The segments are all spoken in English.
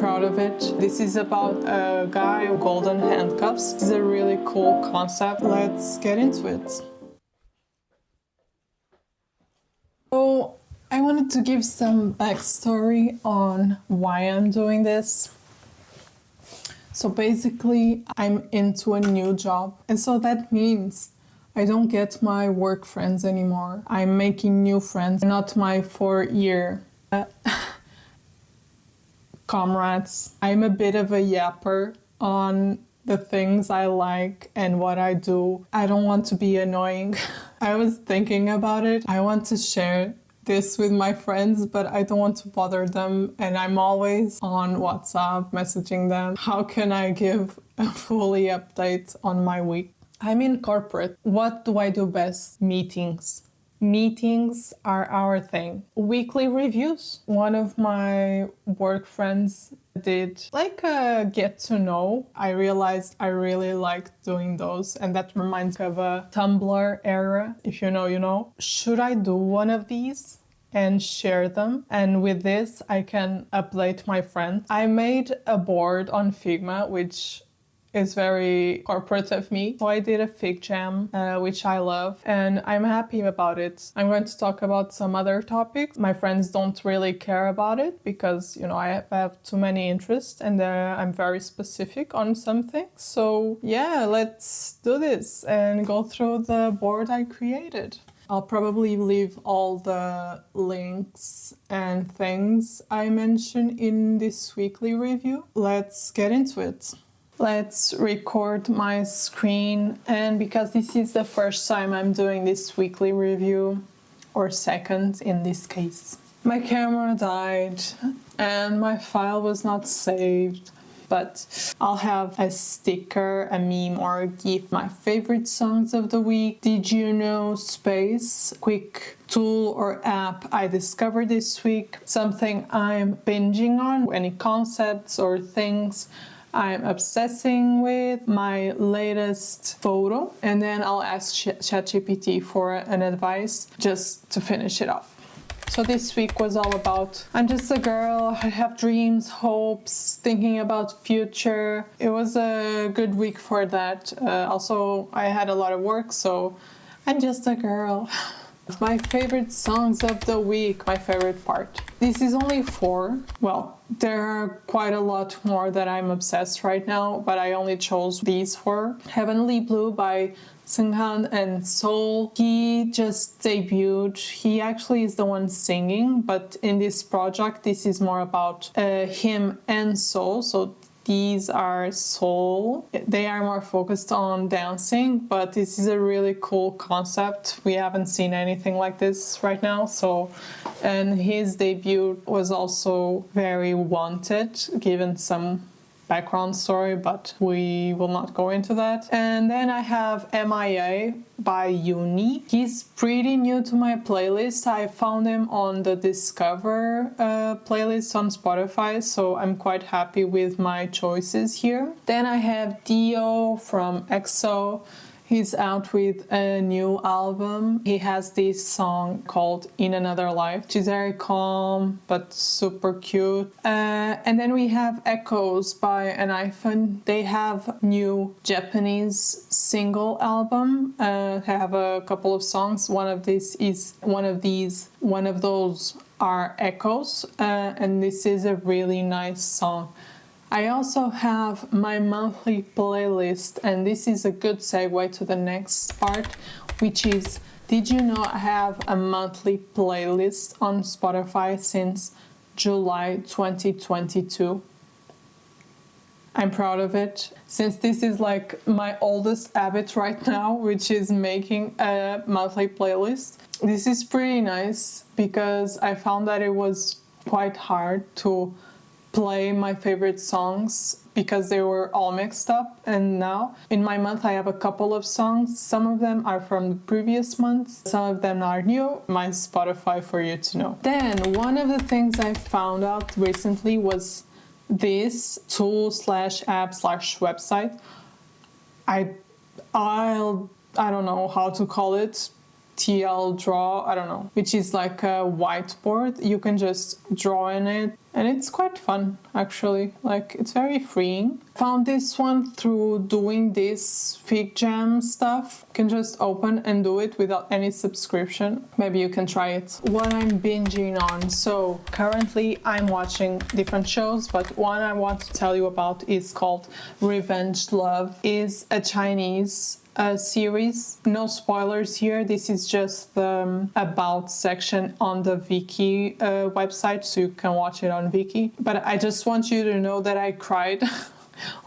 proud of it. This is about a guy with golden handcuffs. It's a really cool concept. Let's get into it. So I wanted to give some backstory on why I'm doing this. So basically, I'm into a new job. And so that means I don't get my work friends anymore. I'm making new friends, not my 4-year comrades. I'm a bit of a yapper on the things I like and what I do. I don't want to be annoying. I was thinking about it. I want to share this with my friends, but I don't want to bother them, and I'm always on WhatsApp messaging them. How can I give a fully update on my week? I'm in corporate. What do I do best? Meetings. Meetings are our thing. Weekly reviews. One of my work friends did like a get to know. I realized I really like doing those, and that reminds me of a Tumblr era. If you know, you know. Should I do one of these and share them? And with this, I can update my friends. I made a board on Figma, which is very corporate of me. So I did a fig jam, which I love, and I'm happy about it. I'm going to talk about some other topics. My friends don't really care about it because, you know, I have too many interests, and I'm very specific on some things. So yeah, let's do this and go through the board I created. I'll probably leave all the links and things I mentioned in this weekly review. Let's get into it. Let's record my screen, and because this is the first time I'm doing this weekly review, or second in this case, my camera died and my file was not saved, but I'll have a sticker, a meme, or a GIF. My favorite songs of the week. Did you know space? Quick tool or app I discovered this week. Something I'm binging on. Any concepts or things I'm obsessing with, my latest photo, and then I'll ask ChatGPT for an advice just to finish it off. So this week was all about, I'm just a girl, I have dreams, hopes, thinking about future. It was a good week for that. Also, I had a lot of work, so I'm just a girl. My favorite songs of the week, my favorite part. This is only 4. Well, there are quite a lot more that I'm obsessed right now, but I only chose these 4. Heavenly Blue by Seunghan and Seoul. He just debuted. He actually is the one singing, but in this project, this is more about him and Seoul. So these are Seoul. They are more focused on dancing, but this is a really cool concept. We haven't seen anything like this right now. So, and his debut was also very wanted, given some background story, but we will not go into that. And then I have MIA by Uni. He's pretty new to my playlist. I found him on the Discover playlist on Spotify, so I'm quite happy with my choices here. Then I have Dio from EXO. He's out with a new album. He has this song called In Another Life, which is very calm but super cute. And then we have Echoes by an iPhone. They have new Japanese single album. They have a couple of songs. One of those are Echoes, and this is a really nice song. I also have my monthly playlist, and this is a good segue to the next part, which is, did you know I have a monthly playlist on Spotify since July 2022? I'm proud of it, since this is like my oldest habit right now, which is making a monthly playlist. This is pretty nice because I found that it was quite hard to play my favorite songs because they were all mixed up, and now in my month I have a couple of songs. Some of them are from the previous months, some of them are new. My Spotify for you to know. Then one of the things I found out recently was this tool/app/website. I don't know how to call it. TL Draw, I don't know, which is like a whiteboard. You can just draw in it, and it's quite fun, actually. Like, it's very freeing. Found this one through doing this Fig Jam stuff. You can just open and do it without any subscription. Maybe you can try it. What I'm binging on. So currently I'm watching different shows, but one I want to tell you about is called Revenge Love. It's a Chinese series. No spoilers here. This is just the about section on the Viki website, so you can watch it on Viki. But I just want you to know that I cried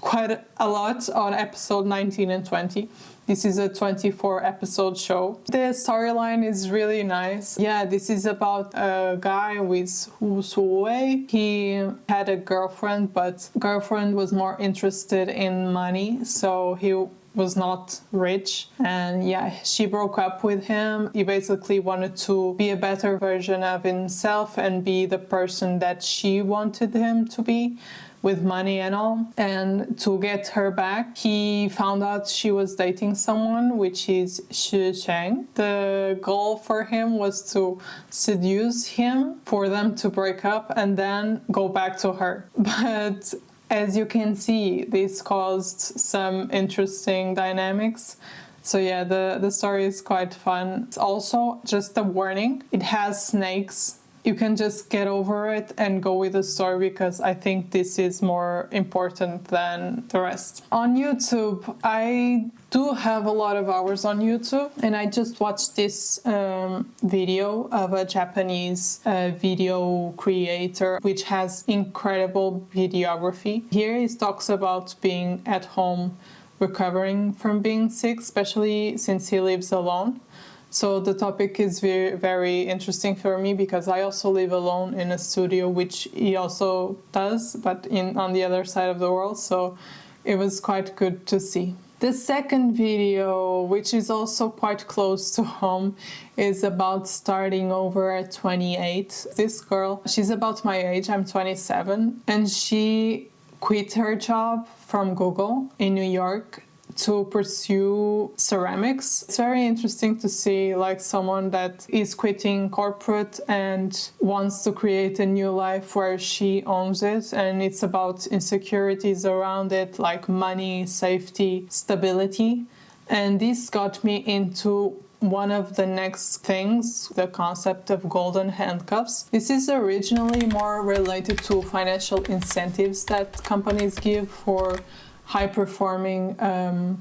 quite a lot on episode 19 and 20. This is a 24 episode show. The storyline is really nice. Yeah, this is about a guy with Hu Suwei. He had a girlfriend, but girlfriend was more interested in money, so he was not rich, and yeah, she broke up with him. He basically wanted to be a better version of himself and be the person that she wanted him to be, with money and all. And to get her back, he found out she was dating someone, which is Shi Cheng. The goal for him was to seduce him, for them to break up, and then go back to her. But as you can see, this caused some interesting dynamics. So yeah, the story is quite fun. It's also just a warning. It has snakes. You can just get over it and go with the story, because I think this is more important than the rest. On YouTube, I do have a lot of hours on YouTube, and I just watched this video of a Japanese video creator which has incredible videography. Here he talks about being at home recovering from being sick, especially since he lives alone. So the topic is very, very interesting for me, because I also live alone in a studio, which he also does, but on the other side of the world. So it was quite good to see. The second video, which is also quite close to home, is about starting over at 28. This girl, she's about my age, I'm 27, and she quit her job from Google in New York to pursue ceramics. It's very interesting to see like someone that is quitting corporate and wants to create a new life where she owns it, and it's about insecurities around it, like money, safety, stability. And this got me into one of the next things, the concept of golden handcuffs. This is originally more related to financial incentives that companies give for high-performing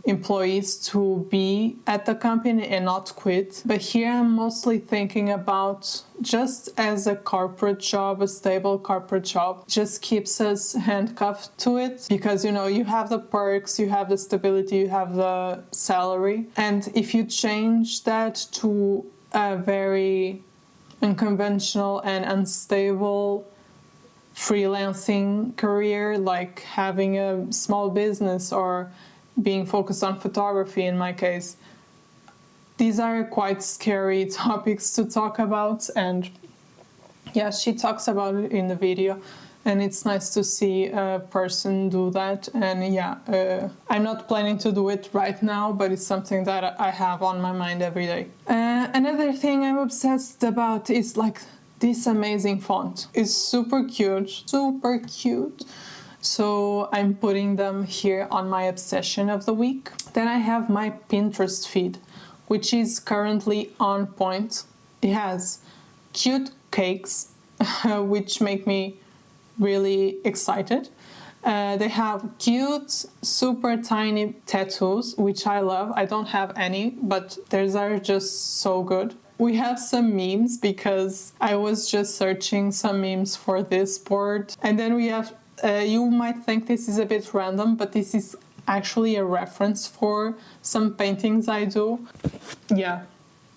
employees to be at the company and not quit. But here I'm mostly thinking about just as a corporate job, a stable corporate job, just keeps us handcuffed to it, because you have the perks, you have the stability, you have the salary. And if you change that to a very unconventional and unstable freelancing career, like having a small business or being focused on photography in my case, these are quite scary topics to talk about. And yeah, she talks about it in the video, and it's nice to see a person do that. And yeah, I'm not planning to do it right now, but it's something that I have on my mind every day. Another thing I'm obsessed about is like this amazing font. Is super cute, super cute. So I'm putting them here on my obsession of the week. Then I have my Pinterest feed, which is currently on point. It has cute cakes, which make me really excited. They have cute, super tiny tattoos, which I love. I don't have any, but theirs are just so good. We have some memes, because I was just searching some memes for this board. And then we have, you might think this is a bit random, but this is actually a reference for some paintings I do. Yeah.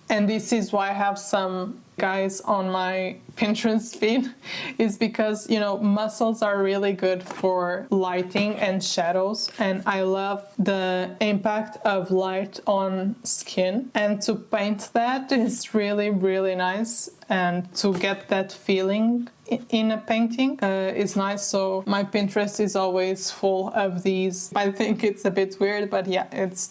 And this is why I have some guys on my Pinterest feed is because, you know, mussels are really good for lighting and shadows, and I love the impact of light on skin, and to paint that is really, really nice, and to get that feeling in a painting is nice. So my Pinterest is always full of these. I think it's a bit weird, but yeah,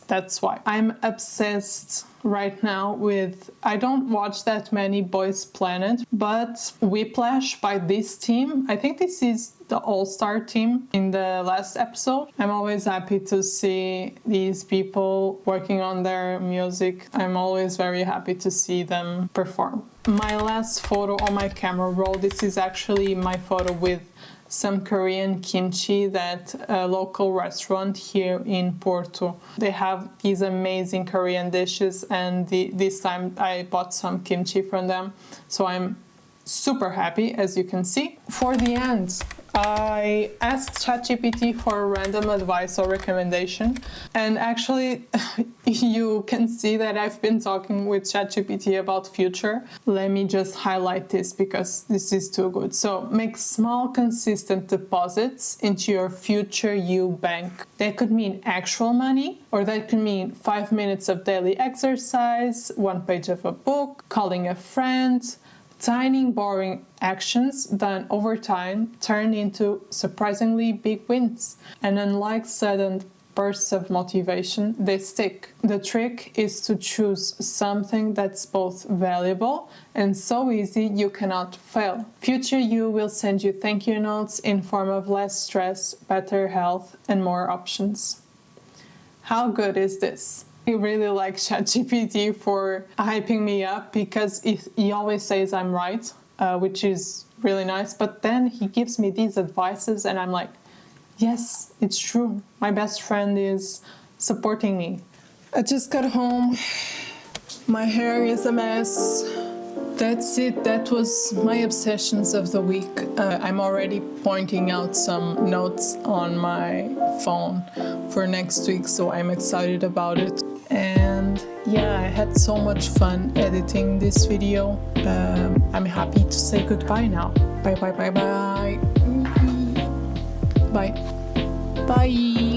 that's why. I'm obsessed right now with, I don't watch that many Boys Planet, but Whiplash by this team. I think this is the all-star team in the last episode. I'm always happy to see these people working on their music. I'm always very happy to see them perform. My last photo on my camera roll, this is actually my photo with some Korean kimchi that a local restaurant here in Porto. They have these amazing Korean dishes, and this time I bought some kimchi from them. So I'm super happy, as you can see. For the end, I asked ChatGPT for random advice or recommendation, and actually you can see that I've been talking with ChatGPT about future. Let me just highlight this because this is too good. So make small consistent deposits into your future you bank. That could mean actual money, or that could mean 5 minutes of daily exercise, 1 page of a book, calling a friend. Tiny, boring actions done over time turn into surprisingly big wins. And unlike sudden bursts of motivation, they stick. The trick is to choose something that's both valuable and so easy you cannot fail. Future you will send you thank you notes in form of less stress, better health, and more options. How good is this? I really like ChatGPT for hyping me up because he always says I'm right, which is really nice. But then he gives me these advices and I'm like, yes, it's true. My best friend is supporting me. I just got home. My hair is a mess. That's it. That was my obsessions of the week. I'm already pointing out some notes on my phone for next week, so I'm excited about it. And yeah, I had so much fun editing this video. I'm happy to say goodbye now. Bye bye bye bye. Bye. Bye.